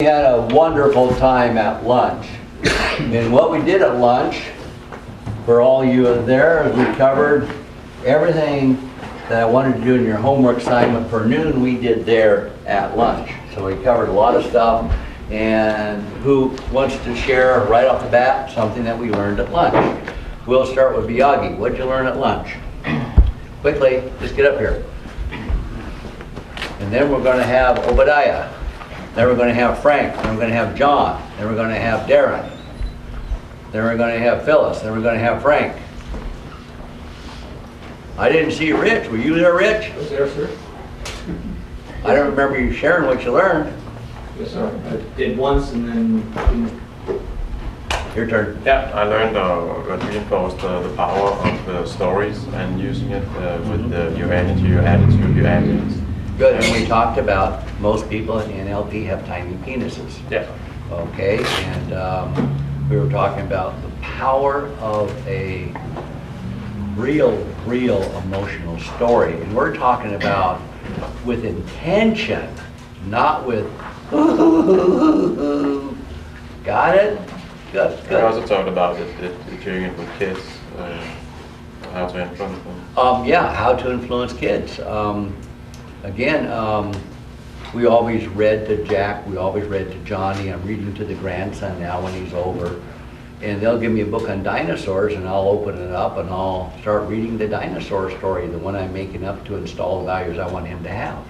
We had a wonderful time at lunch. And what we did at lunch, for all you there, is we covered everything that I wanted to do in your homework assignment for noon, we did there at lunch. So we covered a lot of stuff. And who wants to share right off the bat something that we learned at lunch? We'll start with Biagi. What'd you learn at lunch? Quickly, just get up here. And then we're going to have Obadiah. Then we're going to have Frank. Then we're going to have John. Then we're going to have Darren. Then we're going to have Phyllis. Then we're going to have Frank. I didn't see Rich. Were you there, Rich? I was there, sir. I don't remember you sharing what you learned. Yes, sir. I did once and then... Your turn. Yeah, I learned that reinforced the power of the stories and using it with your energy, your attitude, your actions. Good. And we talked about most people in NLP have tiny penises. Yeah. Okay. And we were talking about the power of a real emotional story. And we're talking about with intention, not with got it? Good, good. I also talked about doing it with kids, how to influence them. Yeah, how to influence kids. Again, we always read to Jack, we always read to Johnny. I'm reading to the grandson now when he's over. And they'll give me a book on dinosaurs and I'll open it up and I'll start reading the dinosaur story, the one I'm making up to install the values I want him to have.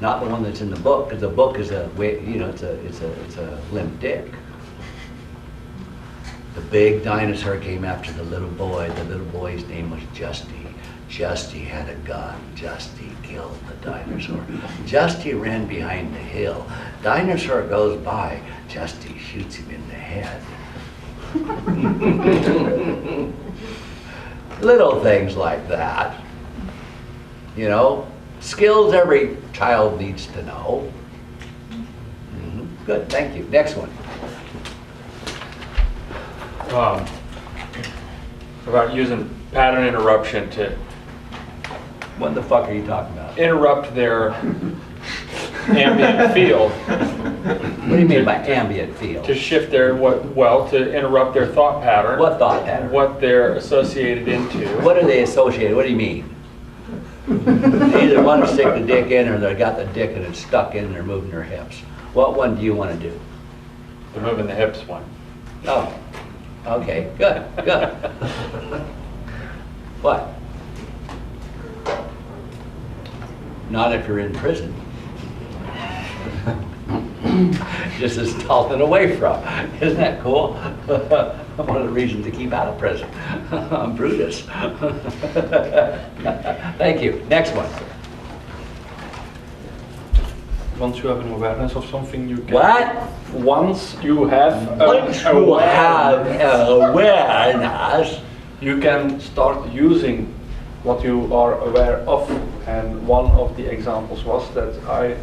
Not the one that's in the book, because the book is a limp dick. The big dinosaur came after the little boy. The little boy's name was Justy. Justy had a gun. Justy killed the dinosaur. Justy ran behind the hill. Dinosaur goes by. Justy shoots him in the head. Little things like that. You know, skills every child needs to know. Good, thank you. Next one. About using pattern interruption to What the fuck are you talking about? interrupt their ambient field, What do you mean by ambient field? to shift their, to interrupt their thought pattern, What thought pattern? what they're associated into. What are they associated? What do you mean? They either want to stick the dick in or they got the dick and it's stuck in and they're moving their hips. What one do you want to do? They're moving the hips one. Oh, okay, good, good. What? Not if you're in prison. Just as stolen away from. Isn't that cool? One of the reasons to keep out of prison. I'm Brutus. Thank you. Next one. Once you have an awareness of something, you can... What? Once you have Once you have awareness, you can start using what you are aware of. And one of the examples was that I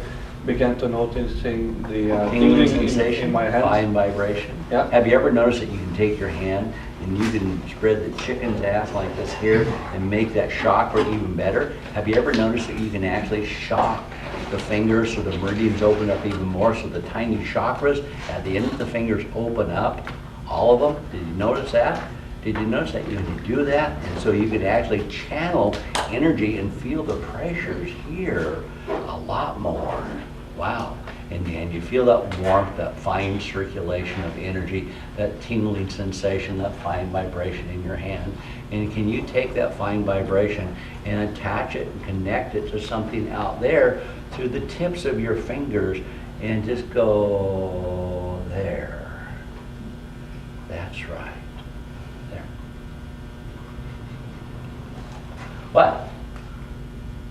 began to noticing the tingling sensation in my hands. fine vibration. Yeah. Have you ever noticed that you can take your hand and you can spread the chicken's ass like this here and make that chakra even better? Have you ever noticed that you can actually shock the fingers so the meridians open up even more, so the tiny chakras at the end of the fingers open up, all of them? Did you notice that? Did you notice that you can do that? And so you can actually channel energy and feel the pressures here a lot more. Wow. And you feel that warmth, that fine circulation of energy, that tingling sensation, that fine vibration in your hand. And can you take that fine vibration and attach it and connect it to something out there through the tips of your fingers and just go there. That's right. There. What?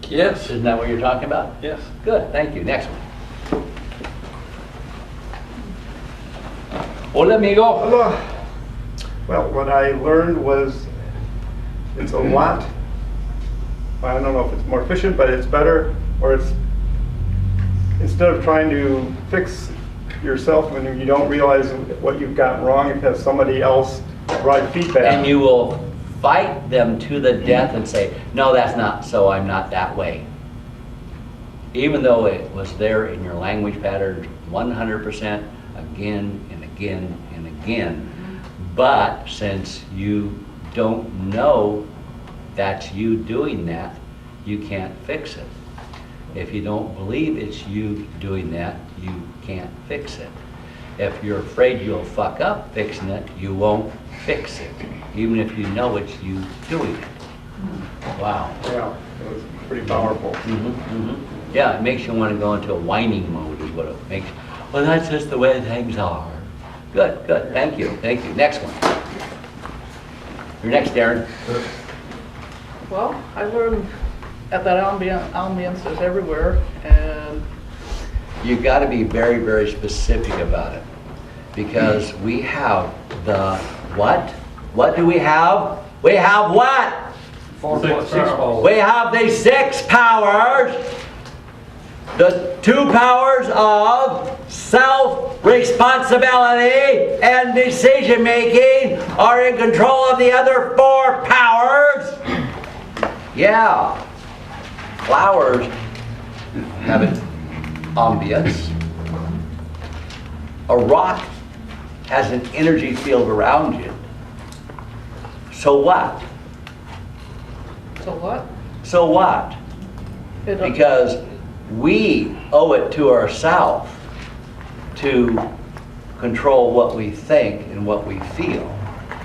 Yes. Isn't that what you're talking about? Yes. Good, thank you. Next one. Hola, amigo. Hello. Well, what I learned was it's a lot, I don't know if it's more efficient, but it's better, or it's, instead of trying to fix yourself when you don't realize what you've gotten wrong, you have somebody else provide feedback. And you will fight them to the death and say, no, that's not so, I'm not that way. even though it was there in your language patterns 100% again and again and again. But since you don't know that's you doing that, you can't fix it. If you don't believe it's you doing that, you can't fix it. If you're afraid you'll fuck up fixing it, you won't fix it, even if you know it's you doing it. Wow. Yeah, it was pretty powerful. Yeah, it makes you want to go into a whining mode is what it makes. Well, that's just the way things are. Good, good, thank you, thank you. Next one. You're next, Darren. Well, I learned that ambience is everywhere, and You got to be very, very specific about it, because we have the what? What do we have? We have what? 4.6 powers. We have the 6 powers. The 2 powers of self-responsibility and decision-making are in control of the other 4 powers. Yeah. Flowers have an ambience. A rock has an energy field around you. So what? so what? So what? It- Because we owe it to ourselves to control what we think and what we feel,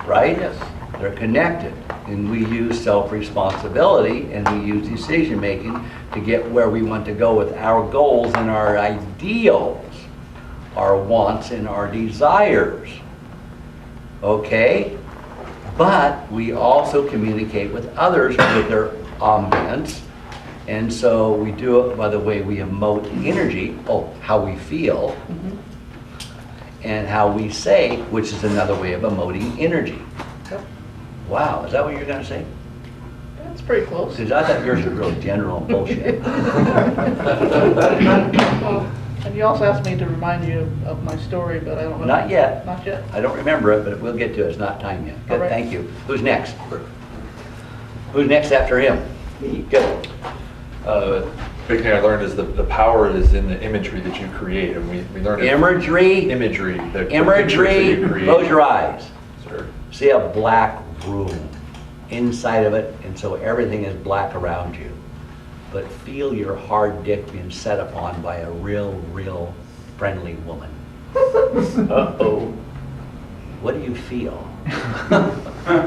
right? Yes. They're connected, and we use self-responsibility and we use decision-making to get where we want to go with our goals and our ideals, our wants and our desires. Okay? But we also communicate with others with their ambience. And so we do it by the way we emote energy, how we feel, and how we say, which is another way of emoting energy. Yep. Wow, is that what you're going to say? That's pretty close. Because I thought yours was really general bullshit. And you also asked me to remind you of my story, but I don't know. Not yet. Not yet? I don't remember it, but we'll get to it. It's not time yet. Good, All right. thank you. Who's next? Who's next after him? Good. Big thing I learned is the power is in the imagery that you create, and we learned it from Imagery. imagery. The pictures that Imagery. you create. Close your eyes. Sir. See a black room inside of it, and so everything is black around you. But feel your hard dick being set upon by a real friendly woman. Uh-oh. What do you feel?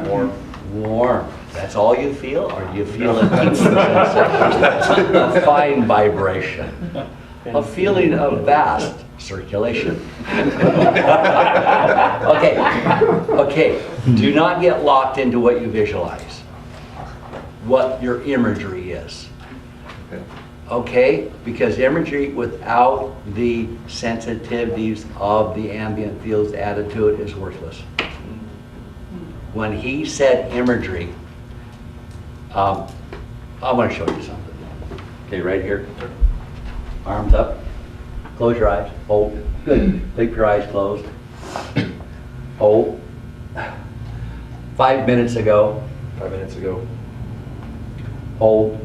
Warm. Warm. That's all you feel? Or do you feel a fine vibration? A feeling of vast circulation. Okay. Do not get locked into what you visualize. What your imagery is. Okay. Okay? Because imagery without the sensitivities of the ambient fields added to it is worthless. When he said imagery, I want to show you something. Okay, right here. Arms up. Close your eyes. Hold. Good. Keep your eyes closed. Hold. 5 minutes ago. 5 minutes ago. Hold.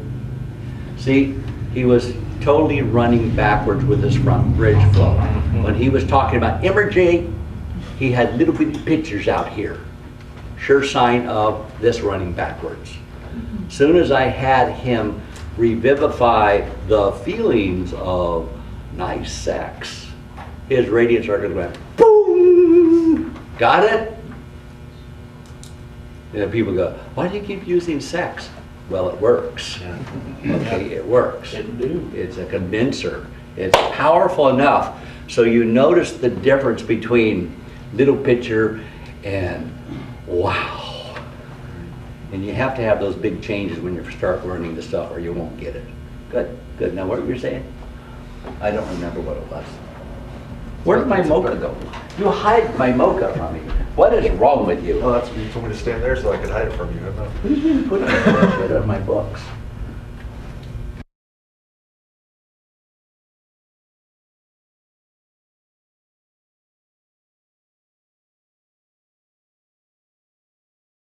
See, he was totally running backwards with his front bridge flow. When he was talking about imagery, he had little bitty pictures out here. Sure sign of this running backwards. Soon as I had him revivify the feelings of nice sex, his radiant circuit went boom. Got it? And people go, why do you keep using sex? Well, it works. Okay, it works. It's a condenser. It's powerful enough so you notice the difference between little picture and wow. And you have to have those big changes when you start learning the stuff or you won't get it. Good, good. Now what were you saying? I don't remember what it was. Where did my mocha go? You hide my mocha from me. What is wrong with you? Oh, that's, you told me to stand there so I could hide it from you. I don't know. Who's been putting that shit on my books?